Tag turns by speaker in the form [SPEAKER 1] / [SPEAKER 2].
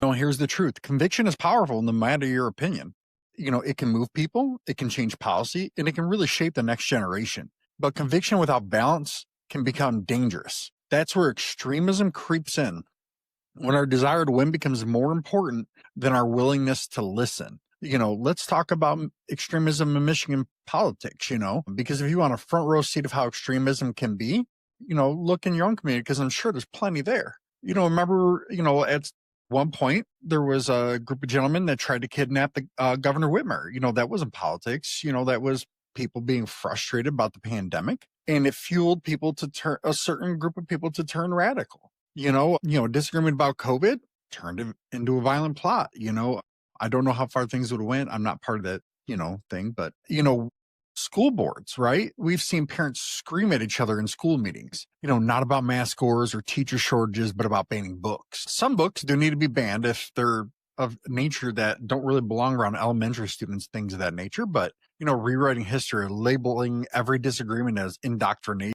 [SPEAKER 1] No, here's the truth. Conviction is powerful no matter your opinion. It can move people, it can change policy, and it can really shape the next generation. But conviction without balance can become dangerous. That's where extremism creeps in, when our desire to win becomes more important than our willingness to listen. Let's talk about extremism in Michigan politics, because if you want a front row seat of how extremism can be, look in your own community, because I'm sure there's plenty there. Remember, at one point, there was a group of gentlemen that tried to kidnap the Governor Whitmer. That wasn't politics. That was people being frustrated about the pandemic, and it fueled people to turn a certain group of people to turn radical. Disagreement about COVID turned it into a violent plot. I don't know how far things would have went. I'm not part of that, thing, but school boards, right? We've seen parents scream at each other in school meetings, not about mask scores or teacher shortages, but about banning books. Some books do need to be banned if they're of nature that don't really belong around elementary students, things of that nature. But, rewriting history, labeling every disagreement as indoctrination